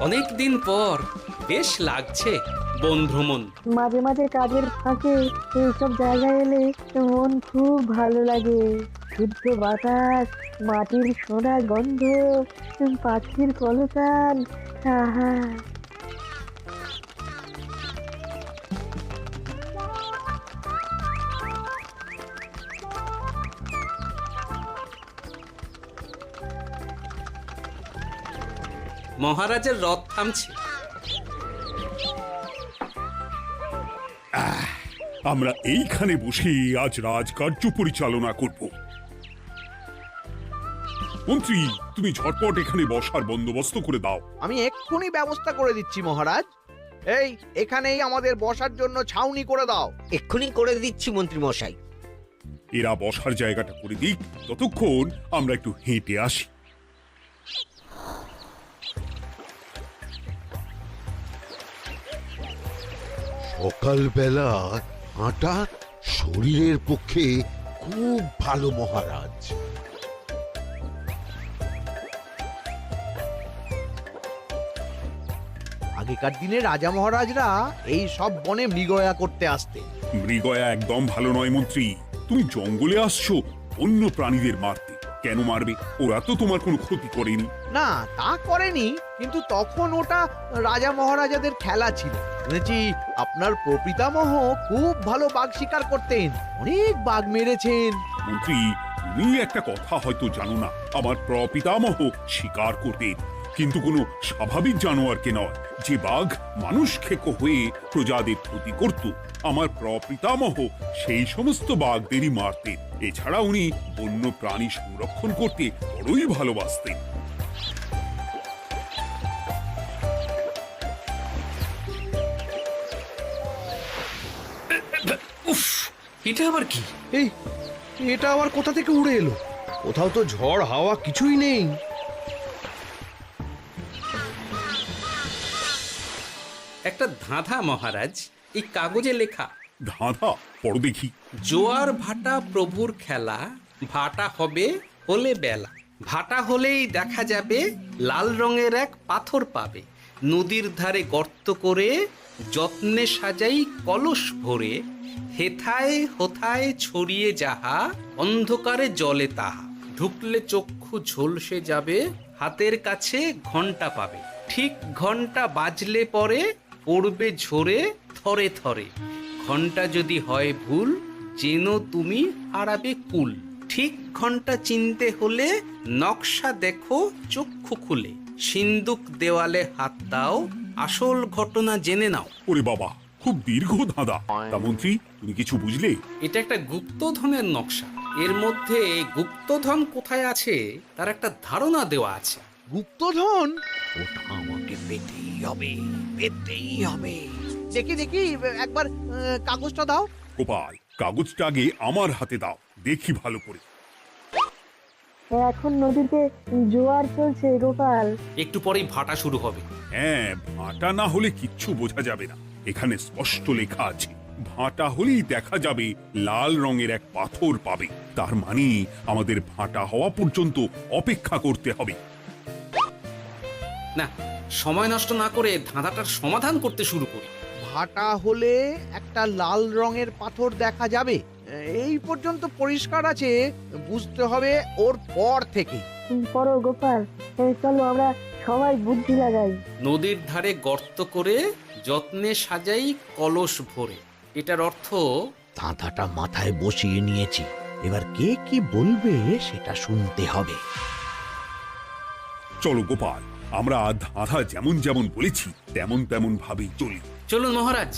অনেক দিন পর বেশ লাগছে বন ভ্রমণ। মাঝে মাঝে কাজের ফাঁকে এইসব জায়গায় এলে মন খুব ভালো লাগে। শুদ্ধ বাতাস, মাটির সোনা গন্ধ, পাখির কলতান, আহা। মহারাজের রথ থামছে। আমরা এইখানে বসে আজ রাজকার্য পরিচালনা করব। মন্ত্রী, তুমি ঝটপট এখানে বসার বন্দোবস্ত করে দাও। আমি এক্ষুনি ব্যবস্থা করে দিচ্ছি মহারাজ। এই এখানেই আমাদের বসার জন্য ছাউনি করে দাও। এক্ষুনি করে দিচ্ছি মন্ত্রী মশাই। এরা বসার জায়গাটা করে দিক, ততক্ষণ আমরা একটু হেঁটে আসি। সকালবেলা হাঁটা শরীরের পক্ষে খুব ভালো মহারাজ। আগেকার দিনে রাজা মহারাজরা এই সব বনে মৃগয়া করতে আসতেন। মৃগয়া একদম ভালো নয় মন্ত্রী। তুমি জঙ্গলে আসছো অন্য প্রাণীদের মারতে। কেন মারবে? ওরা তো তোমার কোনো ক্ষতি করেনি। না, তা করেনি, কিন্তু তখন ওটা রাজা মহারাজাদের খেলা ছিল। শুনেছি আপনার প্রপিতামহ খুব ভালো বাঘ শিকার করতেন, অনেক বাঘ মেরেছেন। মন্ত্রী, তুমি একটা কথা হয়তো জানো না। আমার প্রপিতামহ শিকার করতেন, কিন্তু কোনো স্বাভাবিক জানোয়ারকে নয়। যে বাঘ মানুষ খেকো হয়ে প্রজাদের ক্ষতি করত, আমার প্রপিতামহ সেই সমস্ত বাঘদেরই মারতেন। এছাড়া উনি বন্য প্রাণী সংরক্ষণ করতে বড়ই ভালোবাসতেন। উফ, এটা আবার কি? এই এটা আবার কোথা থেকে উড়ে এলো? কোথাও তো ঝড় হাওয়া কিছুই নেই। একটা ধাঁধা মহারাজ, এই কাগজে লেখা। ধাঁধা? পড়ো দেখি। জোয়ার ভাটা প্রভুর খেলা, ভাটা হবে হলে বেলা। ভাটা হলেই দেখা যাবে লাল রঙের এক পাথর পাবে। নদীর ধারে গর্ত করে যত্নে সাজাই কলস ভরে। হেথায় হোথায় ছড়িয়ে যাহা, অন্ধকারে জলে তাহা। ঢুকলে চক্ষু ঝলসে যাবে, হাতের কাছে ঘন্টা পাবে। ঠিক ঘন্টা বাজলে পরে পড়বে ঝরে থরে থরে। ঘন্টা যদি হয় ভুল, যেন তুমি হারাবে কুল। ঠিক ঘন্টা চিনতে হলে নকশা দেখো চক্ষু খুলে। সিন্দুক দেওয়ালে হাত দাও, আসল ঘটনা জেনে নাও। ওরে বাবা, খুব দীর্ঘ ধাঁধা। তা মন্ত্রী, তুমি কিছু বুঝলে? এটা একটা গুপ্তধনের নকশা। এর মধ্যে গুপ্তধন কোথায় আছে তার একটা ধারণা দেওয়া আছে। গুপ্তধন? ওটা আমাকে পেতেই হবে, পেতেই হবে। দেখি দেখি একবার কাগজটা দাও। গোপাল, কাগজটা আগে আমার হাতে দাও, দেখি ভালো করে। এখন নদীতে জোয়ার চলছে গোপাল। একটু পরেই ভাটা শুরু হবে। হ্যাঁ, ভাটা না হলে কিচ্ছু বোঝা যাবে না। এখানে স্পষ্ট লেখা আছে, ভাটা হলেই দেখা যাবে লাল রঙের এক পাথর পাবে। তার মানে আমাদের ভাটা হওয়া পর্যন্ত অপেক্ষা করতে হবে। না, সময় নষ্ট না করে ধাঁধাটার সমাধান করতে শুরু করি। ভাটা হলে একটা লাল রঙের পাথর দেখা যাবে, এই পর্যন্ত পরিষ্কার আছে। বুঝতে হবে ওর পর থেকে। পড়ো গোপাল, চলো আমরা সবাই বুদ্ধি লাগাই। নদীর ধারে গর্ত করে যত্নে সাজাই কলস ভরে। এটার অর্থ, ধাঁধাটা মাথায় বসিয়ে নিয়েছি, এবার কে কি বলবে সেটা শুনতে হবে। চলো গোপাল, আমরা ধাঁধা যেমন যেমন বলেছি তেমন তেমন ভাবেই চলি। চলুন মহারাজ,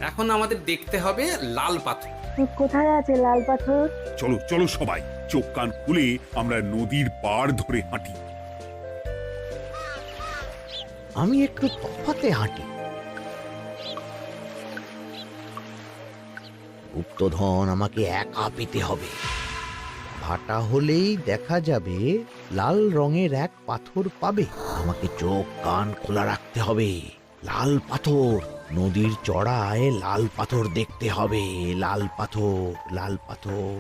এখন আমাদের দেখতে হবে লাল পাথর। কোথায় আছে লাল পাথর? চলো চলো সবাই, চোখ কান খুলে আমরা নদীর পাড় ধরে হাঁটি। আমি একটু তফাতে হাঁটি। গুপ্তধন আমাকে একা পেতে হবে। ভাটা হলেই দেখা যাবে লাল রঙের এক পাথর পাবে। আমাকে চোখ কান খোলা রাখতে হবে। লাল পাথর, নদীর চড়ায় লাল পাথর দেখতে হবে। লাল পাথর, লাল পাথর।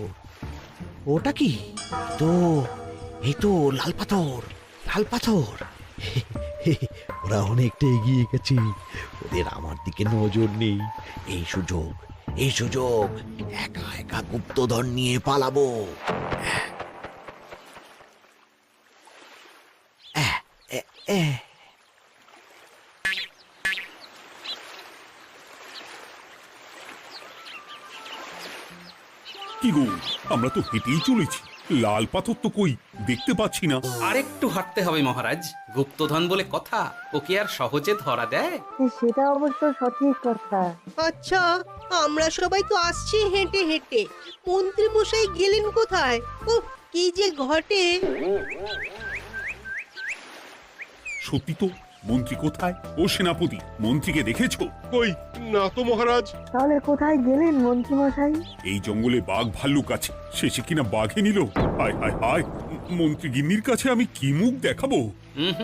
ওটা কি? এই তো লাল পাথর, লাল পাথর। ওরা অনেকটা এগিয়ে গেছে, ওদের আমার দিকে নজর নেই। এই সুযোগ, এই সুযোগ, একা একা গুপ্তধন নিয়ে পালাবো। আহ, এ- এ। কি গো, আমরা তো হেঁটেই চলেছি, লাল পাথর তো কই দেখতে পাচ্ছি না। আরেকটু হাঁটতে হবে মহারাজ, গুপ্তধন বলে কথা, ওকে আর সহজে ধরা দেয়? সেটা অবশ্য সঠিক কথা। আচ্ছা, আমরা সবাই তো আসছি হেঁটে হেঁটে, মন্ত্রী মশাই গেলেন কোথায়? ও কি যে ঘটে! সত্যি তো, মন্ত্রী কোথায়? ও সেনাপতি, মন্ত্রীকে দেখেছো? কই না তো মহারাজ। তাহলে কোথায় গেলেন মন্ত্রী মশাই? এই জঙ্গলে বাঘ ভাল্লুক আছে, শেষে কিনা বাঘে নিল। হায় হায় হায়, মন্ত্রী গিন্নির কাছে আমি কি মুখ দেখাবো? হুম,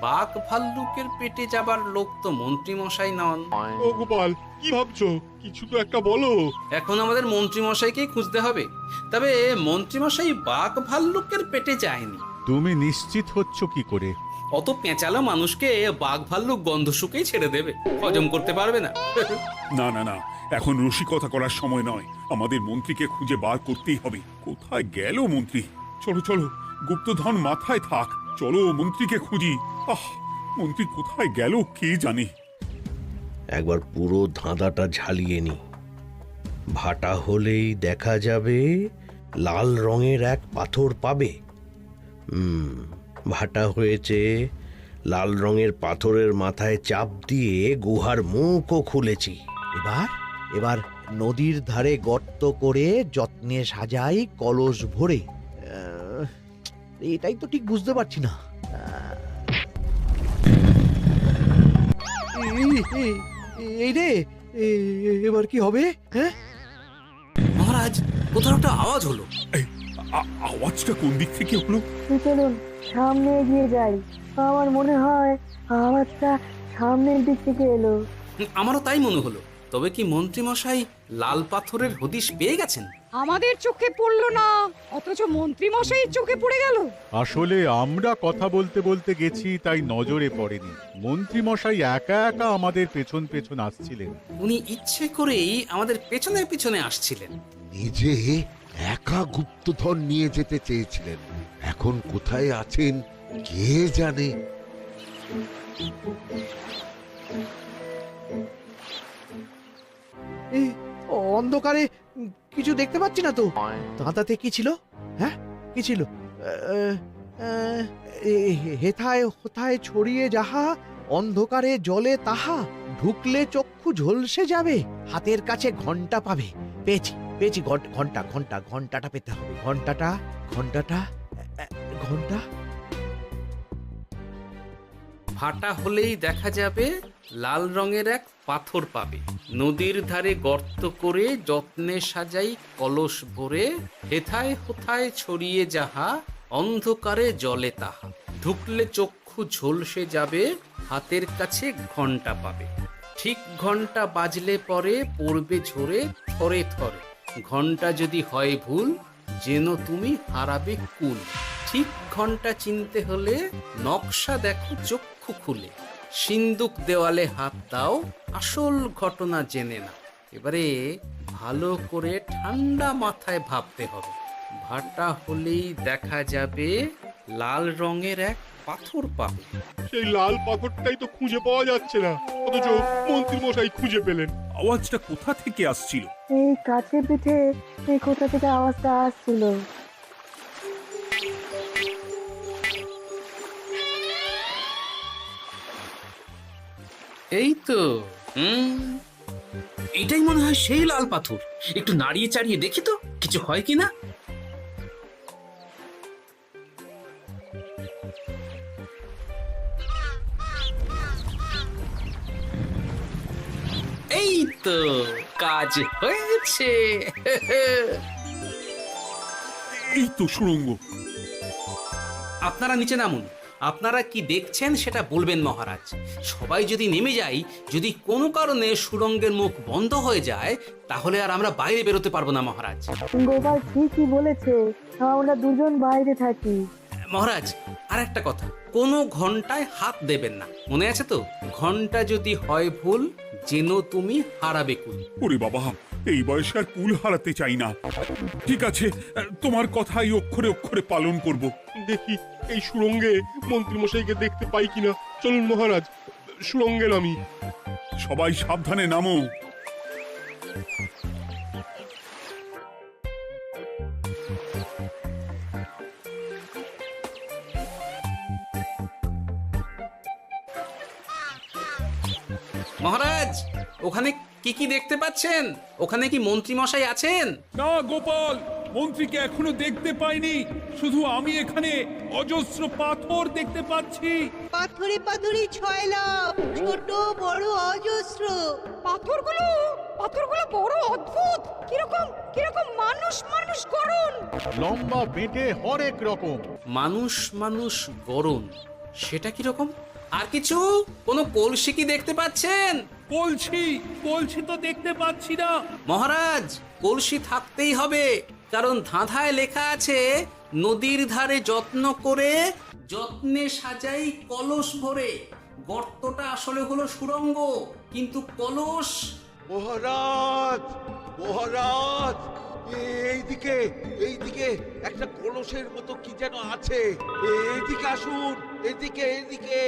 বাঘ ভাল্লুকের পেটে যাবার লোক তো মন্ত্রী মশাই নন। ও গোপাল, কি ভাবছো? কিছু তো একটা বলো। এখন আমাদের মন্ত্রী মশাইকেই খুঁজতে হবে। তবে মন্ত্রী মশাই বাঘ ভাল্লুকের পেটে যায়নি। তুমি নিশ্চিত হচ্ছ কি করে? অত পেঁচালো মানুষকে বাঘ ভাল্লুক গন্ধ শুকেই ছেড়ে দেবে, হজম করতে পারবে না। না না না, এখন রসিকতা করার সময় নয়, আমাদের মন্ত্রীকে খুঁজে বার করতেই হবে। কোথায় গেল মন্ত্রী? চলো চলো, গুপ্তধন মাথায় থাক, চলো মন্ত্রীকে খুঁজি। আহ, মন্ত্রী কোথায় গেল কে জানে। একবার পুরো ধাঁধাটা ঝালিয়ে নি। ভাটা হলেই দেখা যাবে লাল রঙের এক পাথর পাবে। ভাটা হয়েছে, লাল রঙের পাথরের মাথায় চাপ দিয়ে গুহার মুখও খুলেছি। এবার এবার নদীর ধারে গর্ত করে যত্নে সাজাই কলস ভরে। এটাই তো ঠিক বুঝতে পারছি না। এই রে, এবার কি হবে? হ্যাঁ, মহারাজ, কোথাও একটা আওয়াজ হলো। এই, আওয়াজটা কোন দিক থেকে হলো? চলুন সামনে এগিয়ে যাই। আমার মনে হয় আওয়াজটা সামনের দিক থেকে এলো। আমারও তাই মনে হলো। তবে কি মন্ত্রী মশাই লাল পাথরের হদিশ পেয়ে গেছেন? আমাদের চোখে পড়লো না, অথচ মন্ত্রী মশাইয়ের চোখে পড়ে গেল। আসলে আমরা কথা বলতে বলতে গেছি, তাই নজরে পড়েনি। মন্ত্রী মশাই একা একা আমাদের পেছন পেছন আসছিলেন। উনি ইচ্ছে করেই আমাদের পেছনে পেছনে আসছিলেন। নিজে একা গুপ্তধন নিয়ে যেতে চেয়েছিলেন, এখন কোথায় আছেন কে জানে। অন্ধকারে কিছু দেখতে পাচ্ছি না তো। ধাঁধাতে কি ছিল? হ্যাঁ, কি ছিল? হেথায় হোথায় ছড়িয়ে যাহা, অন্ধকারে জলে তাহা, ঢুকলে চক্ষু ঝলসে যাবে, হাতের কাছে ঘন্টা পাবে। পেয়েছি পেয়েছি, ঘন্টা ঘন্টা ঘন্টাটা পেতে হবে। ঘন্টাটা ঘন্টাটা ঘন্টা। ভাটা হলেই দেখা যাবে লাল রঙের এক পাথর পাবে, নদীর ধারে গর্ত করে যত্নে সাজাই কলস ভরে, হেথায় হোথায় ছড়িয়ে যাহা, অন্ধকারে জলে তাহা, ঢুকলে চক্ষু ঝলসে যাবে, হাতের কাছে ঘন্টা পাবে। ঠিক ঘন্টা বাজলে পরে পড়বে ঝরে থরে থরে, ঘন্টা যদি হয় ভুল যেন তুমি হারাবে কুল। ঠিক ঘন্টা চিনতে হলে নকশা দেখো চক্ষু খুলে, সিন্দুক দেওয়ালে হাত দাও, আসল ঘটনা জেনে না। এবারে ভালো করে ঠান্ডা মাথায় ভাবতে হবে। ভাটা হলেই দেখা যাবে লাল রঙের এক পাথর পাবে। সেই লাল পাথরটাই তো খুঁজে পাওয়া যাচ্ছে না, অথচ মন্ত্রী মশাই খুঁজে পেলেন। আওয়াজটা কোথা থেকে আসছিল? এই কাছে পিঠে এই কোথা থেকে আওয়াজটা আসছিল। এই তো, এটাই মনে হয় সেই লাল পাথর। একটু নাড়িয়ে চাড়িয়ে দেখি তো কিছু হয় কিনা। এই তো, কাজ হয়েছে। এই তো সুড়ঙ্গ। আপনারা নিচে নামুন। আপনারা কি দেখছেন সেটা বলবেন মহারাজ। সবাই যদি নেমে যাই, যদি কোনো কারণে সুড়ঙ্গের মুখ বন্ধ হয়ে যায়, তাহলে আর আমরা বাইরে বেরোতে পারবো না মহারাজ। গোপাল ঠিকই বলেছে, আমরা দুজন বাইরে থাকি। মহারাজ আর একটা কথা, কোনো ঘন্টায় হাত দেবেন না, মনে আছে তো? ঘন্টা যদি হয় ভুল, যেন তুমি হারাবে কুল। ওরে বাবা, এই বয়সে আর কুল হারাতে চাই না। ঠিক আছে, তোমার কথাই অক্ষরে অক্ষরে পালন করব। দেখি এই সুরঙ্গে মন্ত্রীমশাইকে দেখতে পাই কিনা। চলুন মহারাজ, সুরঙ্গে নামি। সবাই সাবধানে নামো। মহারাজ, ওখানে কি কি দেখতে পাচ্ছেন? ওখানে কি মন্ত্রী মশাই আছেন? না গোপাল, মন্ত্রীকে এখনো দেখতে পাইনি। শুধু আমি এখানে অজস্র পাথর দেখতে পাচ্ছি। পাথরে পাথরে ছয়লাভ, ছোট বড় অজস্র। পাথরগুলো বড় অদ্ভুত, কিরকম কিরকম মানুষ মানুষ গড়ন। লম্বা বেঁটে হরেক রকম। মানুষ মানুষ গরম, সেটা কি রকম? আর কিছু? কোনো কলসি কি দেখতে পাচ্ছেন? কলসি তো দেখতে পাচ্ছি না। মহারাজ, কলসি থাকতেই হবে, কারণ ধাঁধায় লেখা আছে নদীর ধারে যত্ন করে যত্নে সাজাই কলস ভরে। গর্তটা আসলে হলো সুড়ঙ্গ, কিন্তু কলস। মহারাজ, মহারাজ, এইদিকে এইদিকে একটা কলসের মতো কি যেন আছে। এইদিকে আসুন, এদিকে এদিকে।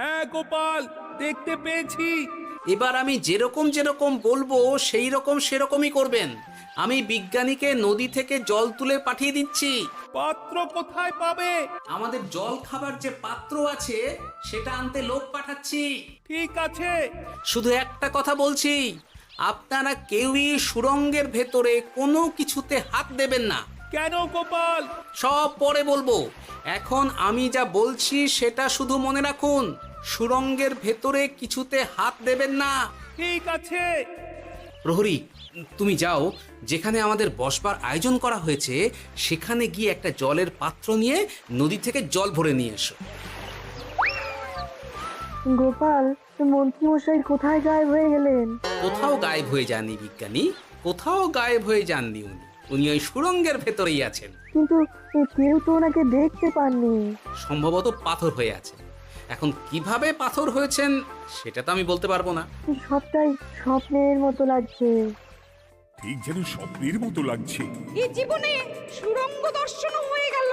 হ্যাঁ গোপাল, দেখতে পেয়েছি। এবার আমি যেরকম যেরকম বলবো সেই রকম সেরকমই করবেন। আমি বিজ্ঞানীকে নদী থেকে জল তুলে পাঠিয়ে দিচ্ছি। পাত্র কোথায় পাবে? আমাদের জল খাবার যে পাত্র আছে সেটা আনতে লোক পাঠাচ্ছি। ঠিক আছে। শুধু একটা কথা বলছি, আপনারা কেউই সুড়ঙ্গের ভেতরে কোনো কিছুতে হাত দেবেন না। কেন গোপাল? সব পরে বলবো, এখন আমি যা বলছি সেটা শুধু মনে রাখুন। সুড়ঙ্গের ভেতরে কিছুতে হাত দেবেন না। ঠিক আছে। প্রহরী, তুমি যাও, যেখানে আমাদের বসবার আয়োজন করা হয়েছে সেখানে গিয়ে একটা জলের পাত্র নিয়ে নদী থেকে জল ভরে নিয়ে এসো। গোপাল, মন্ত্রীমশাই কোথায় গায়েব হয়ে গেলেন? কোথাও গায়েব হয়ে যাননি বিজ্ঞানী, কোথাও গায়েব হয়ে যাননি উনি। উনি ওই সুড়ঙ্গের ভেতরেই আছেন। কিন্তু কেউ তো ওনাকে দেখতে পাননি। সম্ভবত পাথর হয়ে আছে। এখন কিভাবে পাথর হয়েছেন সেটা তো আমি বলতে পারবো না। সবটাই স্বপ্নের মতো লাগছে। ঠিক যেন স্বপ্নের মতো লাগছে। এই জীবনে সুরঙ্গ দর্শন হয়ে গেল।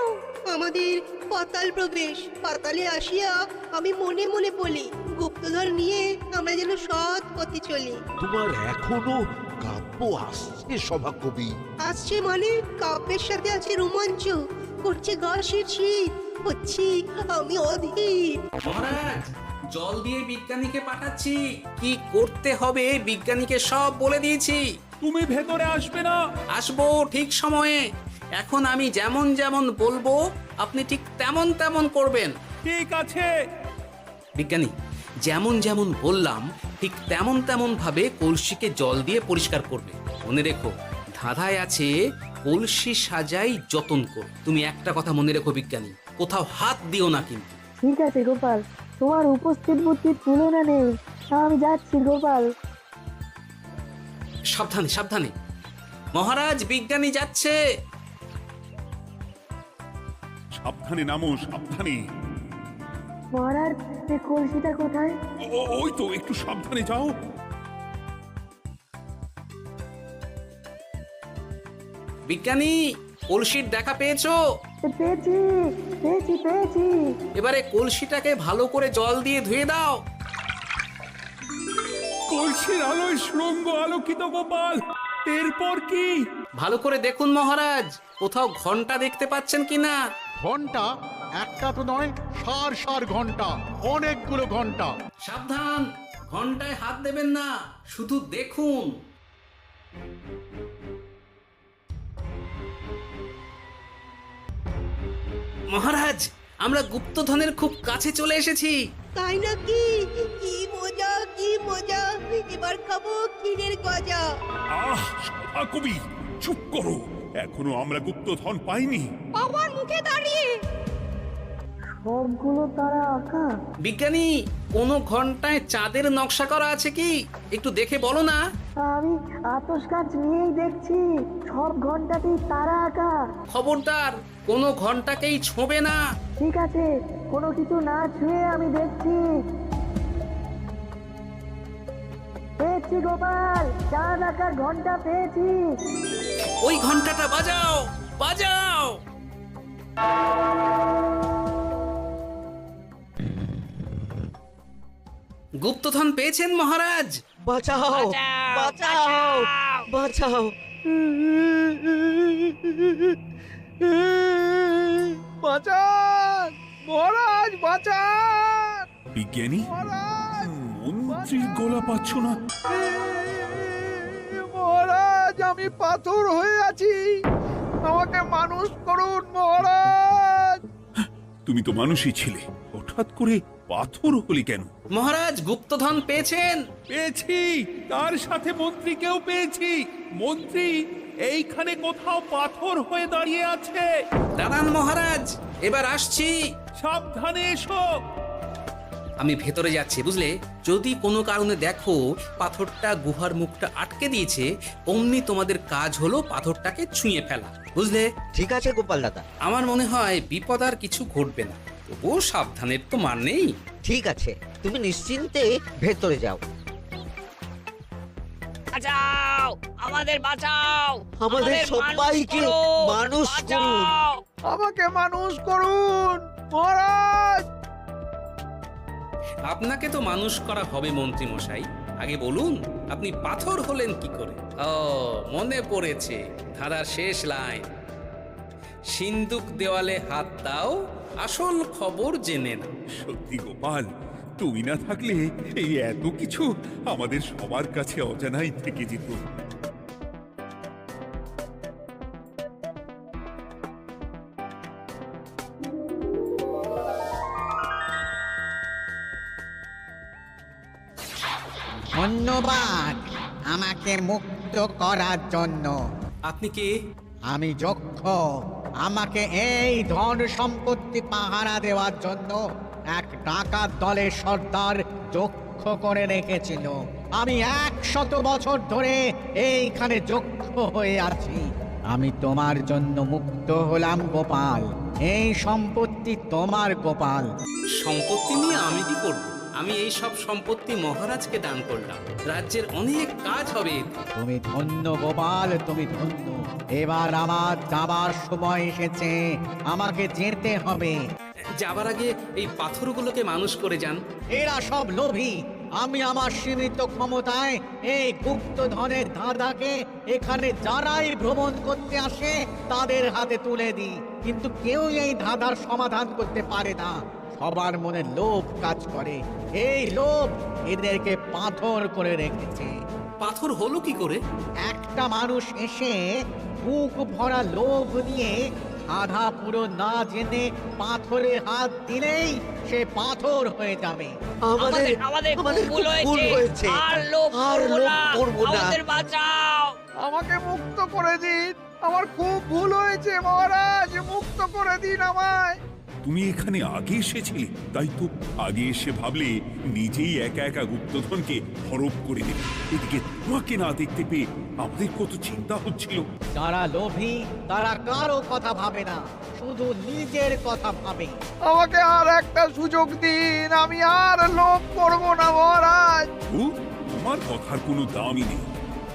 আমাদের পাতাল প্রবেশ। পাতালে আসিয়া আমি মনে মনে বলি, গুপ্তধন নিয়ে আমরা যেন সৎ পথে চলি। তোমার এখনো কাব্য আসছে সভাকবি? আসছে মানে কাব্যের সাথে আছে রোমাঞ্চ, করছে গা শীত, হচ্ছি আমি অধীর। মহারাজ, জল দিয়ে বিজ্ঞানীকে পাঠাচ্ছি। কি করতে হবে বিজ্ঞানীকে সব বলে দিয়েছি। তুমি ভেতরে আসবে না? আসবো ঠিক সময়ে। এখন আমি যেমন যেমন বলবো আপনি ঠিক তেমন তেমন করবেন। ঠিক আছে। বিজ্ঞানী, যেমন যেমন বললাম ঠিক তেমন তেমন ভাবে কলসিকে জল দিয়ে পরিষ্কার করবে। মনে রেখো, ধাঁধায় আছে কলসি সাজাই যতন কর। তুমি একটা কথা মনে রেখো বিজ্ঞানী, কোথাও হাত দিও না কিন্তু। ঠিক আছে গোপাল, তোমার উপস্থিত বুদ্ধির তুলনা নেই। আমি যাচ্ছি গোপাল। সাবধানে সাবধানে। মহারাজ, বিজ্ঞানী যাচ্ছে। সাবধানে নামো, সাবধানে। মহারাজ, এই কলসিটা কোথায়? ওই তো, একটু সাবধানে যাও। বিজ্ঞানী, কলসির দেখা পেয়েছো? পেয়েছি পেয়েছি পেয়েছি। এবারে কলসিটাকে ভালো করে জল দিয়ে ধুয়ে দাও। কলসির আলোয় সুড়ঙ্গ আলোকিত গোপাল। এরপর কি? ভালো করে দেখুন মহারাজ, কোথাও ঘন্টা দেখতে পাচ্ছেন কিনা। ঘন্টা একটা তো নয়, সার সার ঘন্টা, অনেকগুলো ঘন্টা। সাবধান, ঘন্টায় হাত দেবেন না, শুধু দেখুন। মহারাজ, আমরা গুপ্তধনের খুব কাছে চলে এসেছি। তাই নাকি? কি মজা কি মজা, এবার খাবো ক্ষীরের গজা। আহ, সভাকবি চুপ করো। এখনো আমরা গুপ্তধন পাইনি। আমার মুখে দাঁড়িয়ে সবগুলো তারা আঁকা। বিজ্ঞানী, কোনো ঘন্টায় চাঁদের নকশা করা আছে কি? একটু দেখে বলো না। আমি আতস কাজ নিয়েই দেখছি, সব ঘন্টাতেই তারা আঁকা। খবরদার, কোনো ঘন্টাকেই ছোঁবে না। ঠিক আছে, কোনো কিছু না ছুঁয়ে আমি দেখছি। পেয়েছি গোপাল, চাঁদ আঁকার ঘন্টা পেয়েছি। ওই ঘন্টাটা বাজাও, বাজাও। গুপ্তধন পেয়েছেন মহারাজ? বাঁচাও, বাঁচাও, বাঁচাও। বাঁচান মহারাজ, বাঁচান বিজ্ঞানী, মহারাজ, মন্ত্রীর গলা পাচ্ছ না? মহারাজ, আমি পাথর হয়ে আছি, আমাকে মানুষ করুন মহারাজ। তুমি তো মানুষই ছিলে, হঠাৎ করে পাথর হলি কেন? মহারাজ, গুপ্তধন পেয়েছেন? পেয়েছি, তার সাথে মন্ত্রীকেও পেয়েছি। মন্ত্রী এইখানে কোথাও পাথর হয়ে দাঁড়িয়ে আছে। দাঁড়ান মহারাজ, এবার আসছি। সাবধানে এসো। আমি ভেতরে যাচ্ছি, বুঝলে? যদি কোনো কারণে দেখো পাথরটা গুহার মুখটা আটকে দিয়েছে, অমনি তোমাদের কাজ হলো পাথরটাকে ছুঁয়ে ফেলা, বুঝলে? ঠিক আছে গোপাল দাদা। আমার মনে হয় বিপদ আর কিছু ঘটবে না, তবুও সাবধানের তো মান নেই। ঠিক আছে, তুমি নিশ্চিন্তে ভেতরে যাও। বাঁচাও, আমাদের বাঁচাও, আমাদের সবাইকে মানুষ করুন। আমাকে মানুষ করুন মহারাজ। আপনাকে তো মানুষ করা হবে মন্ত্রী মশাই। আগে বলুন, আপনি পাথর হলেন কি করে? ও, মনে পড়েছে, ধারার শেষ লাইন, সিন্দুক দেওয়ালে হাত দাও, আসল খবর জেনে না। সত্যি গোপাল, তুমি না থাকলে এই এত কিছু আমাদের সবার কাছে অজানাই থেকে যেত। ধন্যবাদ আমাকে মুক্ত করার জন্য। আপনি কে? আমি যক্ষ। আমাকে এই ধন সম্পত্তি পাহারা দেওয়ার জন্য এক ডাকাত দলের সর্দার যক্ষ করে রেখেছিল। আমি 100 বছর ধরে এইখানে যক্ষ হয়ে আছি। আমি তোমার জন্য মুক্ত হলাম গোপাল। এই সম্পত্তি তোমার গোপাল। সম্পত্তি নিয়ে আমি কি করব? আমি এই সব সম্পত্তি মহারাজকে দান করলাম, রাজ্যের অনেক কাজ হবে এতে। তুমি ধন্য গোপাল, তুমি ধন্য। এবার আমার যাবার সময় এসেছে, আমাকে যেতে হবে। যাবার আগে এই পাথরগুলোকে মানুষ করে যান। এরা সব লোভী। আমি আমার সীমিত ক্ষমতায় এই গুপ্তধনের ধাঁধাকে এখানে যারাই ভ্রমণ করতে আসে তাদের হাতে তুলে দিই, কিন্তু কেউ এই ধাঁধার সমাধান করতে পারে না। সবার মনে লোভ কাজ করে, এই লোভ এদেরকে পাথর করে রেখেছে। পাথর হলো কি করে? একটা মানুষ এসে বুক ভরা লোভ নিয়ে আধা পুরো না জেনে পাথরে হাত দিলেই সে পাথর হয়ে যাবে। আমাদের ভুল হয়েছে, আর লোভ করব না। আমাদের বাঁচাও। আমাকে মুক্ত করে দিন, আমার খুব ভুল হয়েছে মহারাজ, মুক্ত করে দিন আমায়। তুমি এখানে আগে এসেছিলে, তাই তো আগে এসে ভাবলে নিজেই একা একা গুপ্তধনকে হরপ করে দেবে। এদিকে তোমাকে না দেখতে পেয়ে আমাদের কত চিন্তা হচ্ছিল। যারা লোভী তারা কারো কথা ভাবে না, শুধু নিজের কথা ভাবে। আমাকে আর একটা সুযোগ দিন, আমি আর লোভ করব না মহারাজ। ও, তোমার কথার কোনো দামই নেই।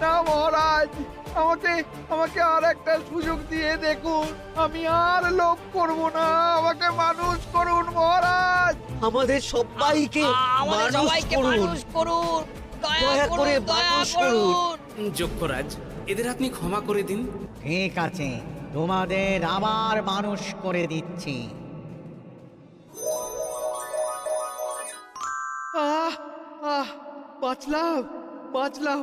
না মহারাজ, আমাকে আর একটা সুযোগ দিয়ে দেখুন, আমি আর লোভ করব না। আমাকে মানুষ করুন মহারাজ। আমাদের সবাইকে আমাদের মানুষ সবাইকে করুন। মানুষ করুন, দয়া করে মানুষ করুন। যক্ষরাজ, এদের আপনি ক্ষমা করে দিন। ঠিক আছে, তোমাদের আবার মানুষ করে দিচ্ছি। বাঁচলাম।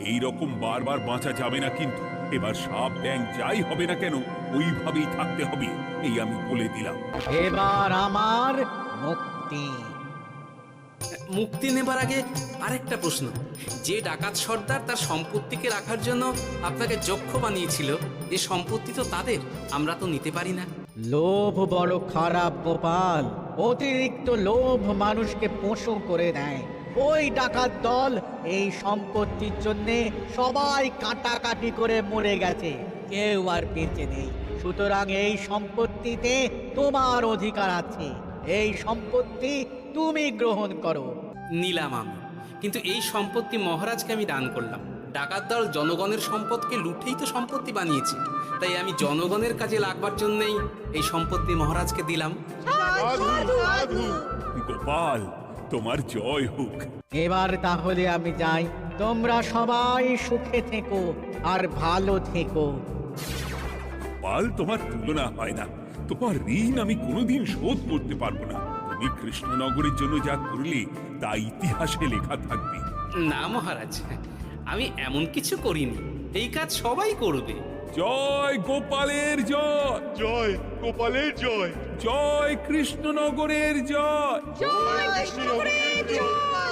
এই রকম বারবার বাঁচা যাবে না, কিন্তু এবার সাপ ব্যাং যাই হবে না কেন ওইভাবেই থাকতে হবে, এই আমি বলে দিলাম। এবার আমার মুক্তি। মুক্তি নেবার আগে আরেকটা প্রশ্ন, যে ডাকাত সর্দার তার সম্পত্তিকে রাখার জন্য আপনাকে যক্ষ বানিয়েছিল, এই সম্পত্তি তো তাদের, আমরা তো নিতে পারি না। লোভ বড় খারাপ গোপাল, অতিরিক্ত লোভ মানুষকে পশু করে দেয়। ওই ডাকাত দল এই সম্পত্তির জন্য সবাই কাটাকাটি করে মরে গেছে, কেউ আর বেঁচে নেই। সুতরাং এই সম্পত্তিতে তোমার অধিকার আছে। এই সম্পত্তি তুমি গ্রহণ করো। নিলাম আমি, কিন্তু এই সম্পত্তি মহারাজকে আমি দান করলাম। ডাকাত দল জনগণের সম্পদকে লুঠেই তো সম্পত্তি বানিয়েছে, তাই আমি জনগণের কাজে লাগবার জন্যই এই সম্পত্তি মহারাজকে দিলাম। গোপাল, তোমার জয় হোক। এবার তাহলে আমি যাই, তোমরা সবাই সুখে থেকো আর ভালো থেকো। গোপাল, তোমার তুলনা হয় না। তোমার ঋণ আমি কোনোদিন শোধ করতে পারবো না। তুমি কৃষ্ণনগরের জন্য যা করলে তা ইতিহাসে লেখা থাকবে। না মহারাজ, আমি এমন কিছু করিনি, এই কাজ সবাই করবে। জয় গোপালের জয়, জয় গোপালের জয়, জয় কৃষ্ণনগরের জয়। জয় কৃষ্ণনগরের জয়।